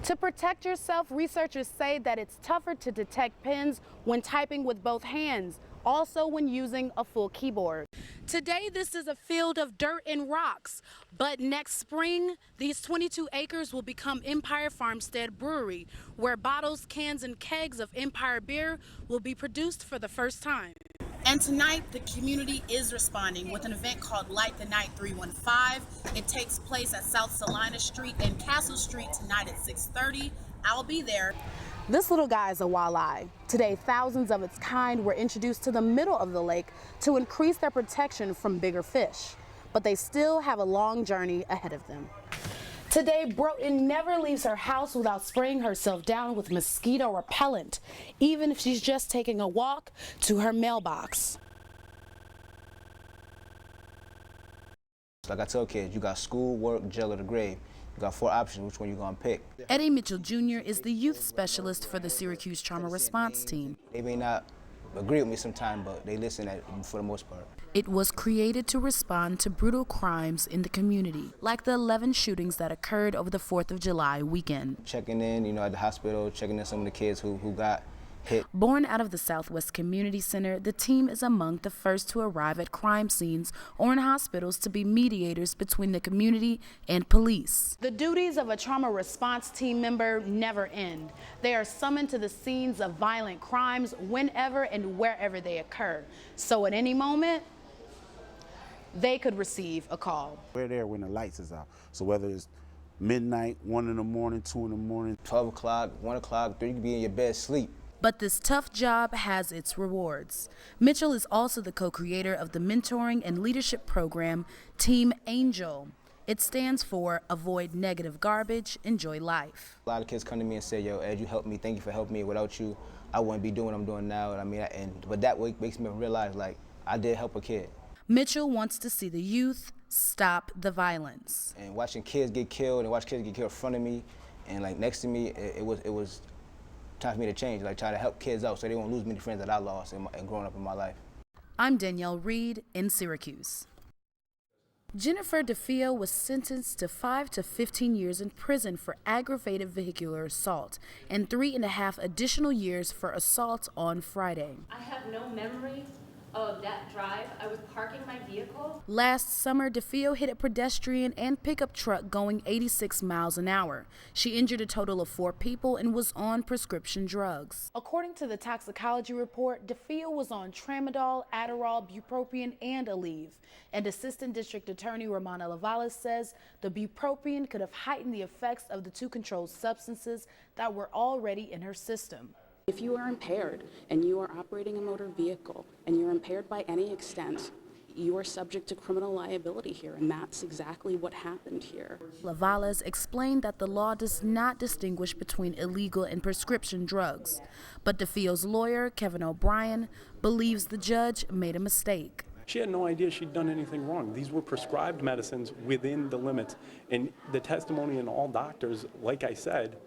To protect yourself, researchers say that it's tougher to detect pins when typing with both hands, also when using a full keyboard. Today, this is a field of dirt and rocks, but next spring, these 22 acres will become Empire Farmstead Brewery, where bottles, cans, and kegs of Empire beer will be produced for the first time. And tonight, the community is responding with an event called Light the Night 315. It takes place at South Salina Street and Castle Street tonight at 6:30. I'll be there. This little guy is a walleye. Today, thousands of its kind were introduced to the middle of the lake to increase their protection from bigger fish. But they still have a long journey ahead of them. Today, Broughton never leaves her house without spraying herself down with mosquito repellent, even if she's just taking a walk to her mailbox. Like I tell kids, you got school, work, jail, or the grave. You got 4 options, which one you gonna pick? Eddie Mitchell Jr. is the youth specialist for the Syracuse Trauma Response Team. They may not agree with me sometimes, but they listen for the most part. It was created to respond to brutal crimes in the community, like the 11 shootings that occurred over the 4th of July weekend. Checking in, at the hospital, checking in some of the kids who got hit. Born out of the Southwest Community Center, the team is among the first to arrive at crime scenes or in hospitals to be mediators between the community and police. The duties of a trauma response team member never end. They are summoned to the scenes of violent crimes whenever and wherever they occur. So at any moment, they could receive a call. We're there when the lights is out. So whether it's midnight, 1 in the morning, 2 in the morning, 12 o'clock, 1 o'clock, 3, you can be in your bed sleep. But this tough job has its rewards. Mitchell is also the co-creator of the mentoring and leadership program, Team Angel. It stands for Avoid Negative Garbage, Enjoy Life. A lot of kids come to me and say, yo, Ed, you helped me, thank you for helping me. Without you, I wouldn't be doing what I'm doing now. But that makes me realize, like, I did help a kid. Mitchell wants to see the youth stop the violence. And watching kids get killed and watch kids get killed in front of me and like next to me, it was time for me to change, like try to help kids out so they won't lose many friends that I lost in growing up in my life. I'm Danielle Reed in Syracuse. Jennifer DeFeo was sentenced to 5 to 15 years in prison for aggravated vehicular assault and 3.5 additional years for assault on Friday. I have no memory of that drive. I was parking my vehicle. Last summer, DeFeo hit a pedestrian and pickup truck going 86 miles an hour. She injured a total of 4 people and was on prescription drugs. According to the toxicology report, DeFeo was on tramadol, Adderall, bupropion, and Aleve. And Assistant District Attorney Romana Lavalas says the bupropion could have heightened the effects of the 2 controlled substances that were already in her system. If you are impaired and you are operating a motor vehicle and you're impaired by any extent, you are subject to criminal liability here, and that's exactly what happened here. Lavalas explained that the law does not distinguish between illegal and prescription drugs, but DeFeo's lawyer, Kevin O'Brien, believes the judge made a mistake. She had no idea she'd done anything wrong. These were prescribed medicines within the limits, and the testimony in all doctors, like I said,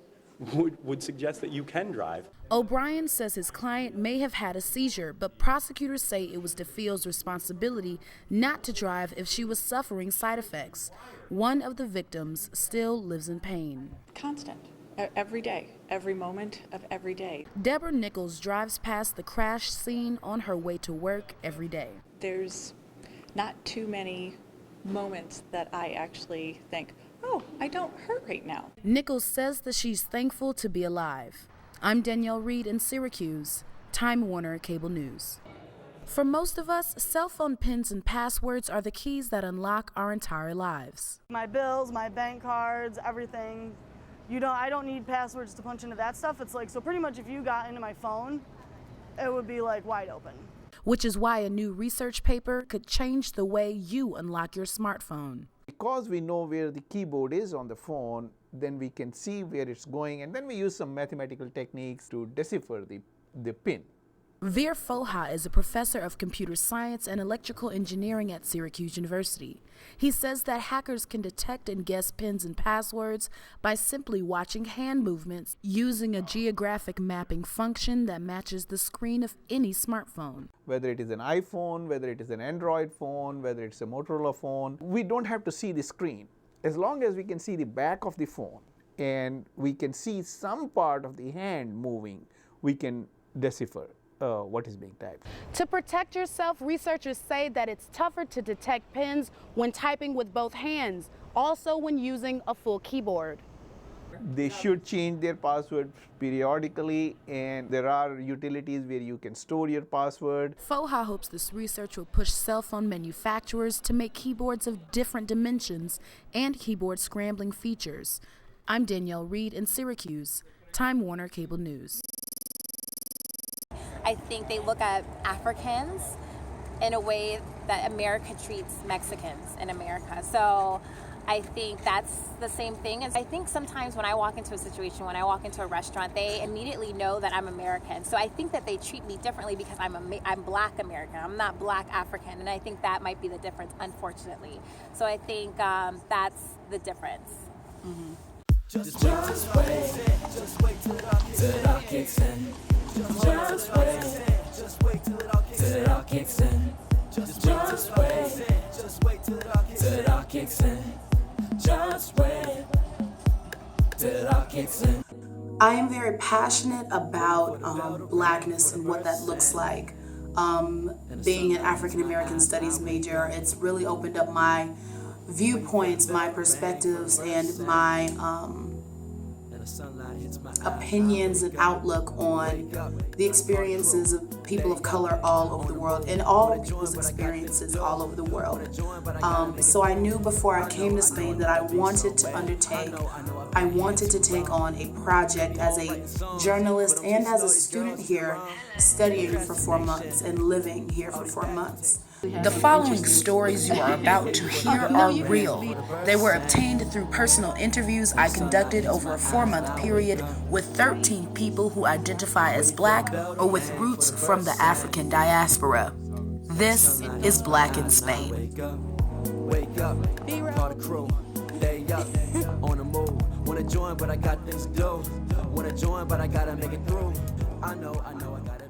would suggest that you can drive. O'Brien says his client may have had a seizure, but prosecutors say it was DeFeo's responsibility not to drive if she was suffering side effects. One of the victims still lives in pain. Constant. Every day, every moment of every day. Deborah Nichols drives past the crash scene on her way to work every day. There's not too many moments that I actually think, oh, I don't hurt right now. Nichols says that she's thankful to be alive. I'm Danielle Reed in Syracuse, Time Warner Cable News. For most of us, cell phone pins and passwords are the keys that unlock our entire lives. My bills, my bank cards, everything. I don't need passwords to punch into that stuff. It's like, so pretty much if you got into my phone, it would be like wide open. Which is why a new research paper could change the way you unlock your smartphone. Because we know where the keyboard is on the phone, then we can see where it's going, and then we use some mathematical techniques to decipher the pin. Veer Foha is a professor of computer science and electrical engineering at Syracuse University. He says that hackers can detect and guess pins and passwords by simply watching hand movements using a geographic mapping function that matches the screen of any smartphone. Whether it is an iPhone, whether it is an Android phone, whether it's a Motorola phone, we don't have to see the screen. As long as we can see the back of the phone, and we can see some part of the hand moving, we can decipher what is being typed. To protect yourself, researchers say that it's tougher to detect pins when typing with both hands, also when using a full keyboard. They should change their password periodically, and there are utilities where you can store your password. FOHA hopes this research will push cell phone manufacturers to make keyboards of different dimensions and keyboard scrambling features. I'm Danielle Reed in Syracuse, Time Warner Cable News. I think they look at Africans in a way that America treats Mexicans in America. So I think that's the same thing. I think sometimes when I walk into a situation, when I walk into a restaurant, they immediately know that I'm American. So I think that they treat me differently because I'm Black American. I'm not Black African, and I think that might be the difference, unfortunately. So I think that's the difference. Mm-hmm. Just wait till it all kicks in. Just wait till it all kicks in. Just wait till it all kicks in. Just wait till it all kicks in. I am very passionate about Blackness and what that looks like. Being an African American Studies major, it's really opened up my viewpoints, my perspectives, and my opinions and outlook on the experiences of people of color all over the world and all people's experiences all over the world. So I knew before I came to Spain that I wanted to take on a project as a journalist and as a student here, studying for 4 months and living here for 4 months. The following stories you are about to hear are real. They were obtained through personal interviews I conducted over a 4-month period with 13 people who identify as Black or with roots from the African diaspora. This is Black in Spain. Wake up, call the crew, day up, on the move. Wanna join, but I got things to do. Wanna join, but I gotta make it through. I know, I gotta